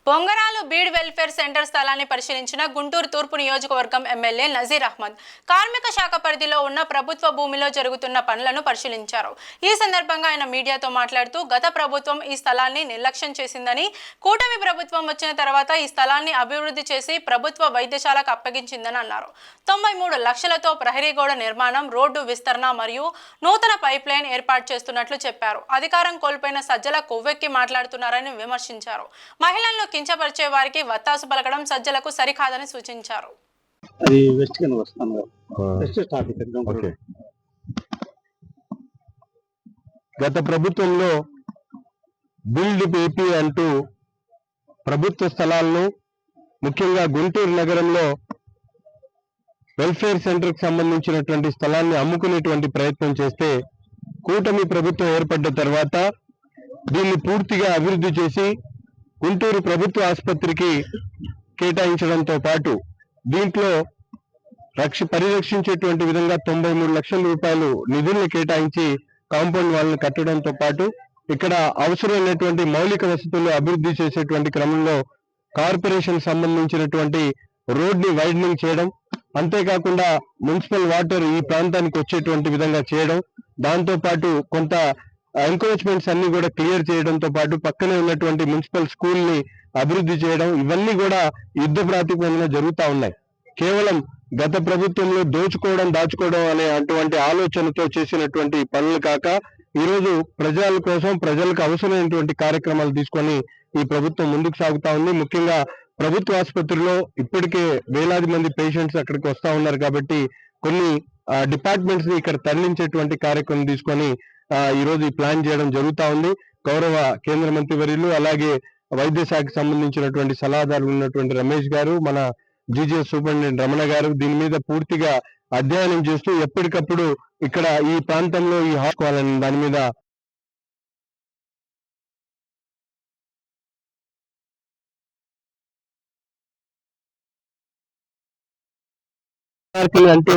పొంగనాలు bead welfare centre స్థలాన్ని పరిశీలించిన గుంటూరు తూర్పు నియోజకవర్గం ఎమ్మెల్యే నజీర్ అహ్మద్ కార్మిక శాఖ పరిధిలో ఉన్న ప్రభుత్వ భూమిలో జరుగుతున్న పనులను పరిశీలించారు. ఈ సందర్భంగా ఆయన మీడియాతో మాట్లాడుతూ గత ప్రభుత్వం ఈ స్థలాన్ని నిర్లక్ష్యం చేసిందని, కూటమి ప్రభుత్వం వచ్చిన తర్వాత ఈ స్థలాన్ని అభివృద్ధి చేసి ప్రభుత్వ వైద్యశాలకు అప్పగించిందని అన్నారు. 93 లక్షలతో ప్రహరీ గోడ నిర్మాణం, రోడ్డు విస్తరణ మరియు నూతన పైప్ లైన్ ఏర్పాటు చేస్తున్నట్లు చెప్పారు. అధికారం కోల్పోయిన సజ్జల కొవ్వెక్కి మాట్లాడుతున్నారని విమర్శించారు. మహిళలను కించపరిచే వారికి వత్తాసు పలకడం సజ్జలకు సరికాదని సూచించారు. గత ప్రభుత్వంలో బిల్డ్ ఏపీ అంటూ ప్రభుత్వ స్థలాలను ముఖ్యంగా గుంటూరు నగరంలో వెల్ఫేర్ సెంటర్ కి సంబంధించినటువంటి స్థలాన్ని అమ్ముకునేటువంటి ప్రయత్నం చేస్తే కూటమి ప్రభుత్వం ఏర్పడ్డ తర్వాత దీన్ని పూర్తిగా అభివృద్ధి చేసి గుంటూరు ప్రభుత్వ ఆసుపత్రికి కేటాయించడంతో పాటు దీంట్లో పరిరక్షించేటువంటి విధంగా 93 లక్షల రూపాయలు నిధులను కేటాయించి కాంపౌండ్ వాళ్ళని కట్టడంతో పాటు ఇక్కడ అవసరమైనటువంటి మౌలిక వసతులు అభివృద్ధి చేసేటువంటి క్రమంలో కార్పొరేషన్ సంబంధించినటువంటి రోడ్ ని వైడనింగ్ చేయడం, అంతేకాకుండా మున్సిపల్ వాటర్ ఈ ప్రాంతానికి వచ్చేటువంటి విధంగా చేయడం, దాంతో పాటు కొంత ఎంకరేజ్మెంట్స్ అన్ని కూడా క్లియర్ చేయడంతో పాటు పక్కనే ఉన్నటువంటి మున్సిపల్ స్కూల్ ని అభివృద్ధి చేయడం, ఇవన్నీ కూడా యుద్ధ ప్రాతిపదికన జరుగుతూ ఉన్నాయి. కేవలం గత ప్రభుత్వంలో దాచుకోవడం అనే అటువంటి ఆలోచనతో చేసినటువంటి పనులు కాక ఈరోజు ప్రజల కోసం ప్రజలకు అవసరమైనటువంటి కార్యక్రమాలు తీసుకొని ఈ ప్రభుత్వం ముందుకు సాగుతా ఉంది. ముఖ్యంగా ప్రభుత్వ ఆసుపత్రిలో ఇప్పటికే వేలాది మంది పేషెంట్స్ అక్కడికి వస్తా ఉన్నారు కాబట్టి కొన్ని డిపార్ట్మెంట్స్ ని ఇక్కడ తరలించేటువంటి కార్యక్రమం తీసుకొని ఈ రోజు ఈ ప్లాన్ చేయడం జరుగుతా ఉంది. గౌరవ కేంద్ర మంత్రి వర్యులు అలాగే వైద్య శాఖకు సంబంధించినటువంటి సలహాదారులు ఉన్నటువంటి రమేష్ గారు, మన జీజీఎస్ సూపరింటెండెంట్ రమణ గారు దీని మీద పూర్తిగా అధ్యయనం చేస్తూ ఎప్పటికప్పుడు ఇక్కడ ఈ ప్రాంతంలో ఈ హాస్పిటల్ దాని మీద అంటూ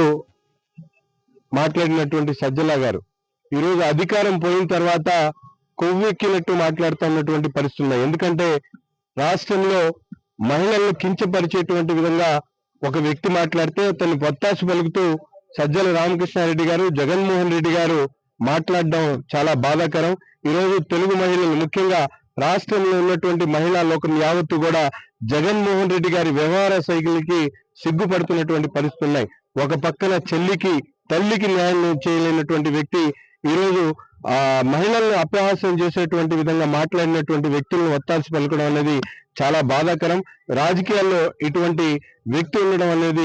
మాట్లాడినటువంటి సజ్జల గారు ఈరోజు అధికారం పోయిన తర్వాత కొవ్వెక్కినట్టు మాట్లాడుతున్నటువంటి పరిస్థితులు ఉన్నాయి. ఎందుకంటే రాష్ట్రంలో మహిళలను కించపరిచేటువంటి విధంగా ఒక వ్యక్తి మాట్లాడితే అతన్ని వత్తాసు పలుకుతూ సజ్జల రామకృష్ణారెడ్డి గారు, జగన్మోహన్ రెడ్డి గారు మాట్లాడడం చాలా బాధాకరం. ఈరోజు తెలుగు మహిళలు ముఖ్యంగా రాష్ట్రంలో ఉన్నటువంటి మహిళా లోకం యావత్తు కూడా జగన్మోహన్ రెడ్డి గారి వ్యవహార శైలికి సిగ్గుపడుతున్నటువంటి పరిస్థితులు ఉన్నాయి. ఒక పక్కన తల్లికి న్యాయం చేయలేనటువంటి వ్యక్తి ఈరోజు మహిళలను అపహాస్యం చేసేటువంటి విధంగా మాట్లాడినటువంటి వ్యక్తులను వత్తాల్సి పలకడం అనేది చాలా బాధాకరం. రాజకీయాల్లో ఇటువంటి వ్యక్తి ఉండడం అనేది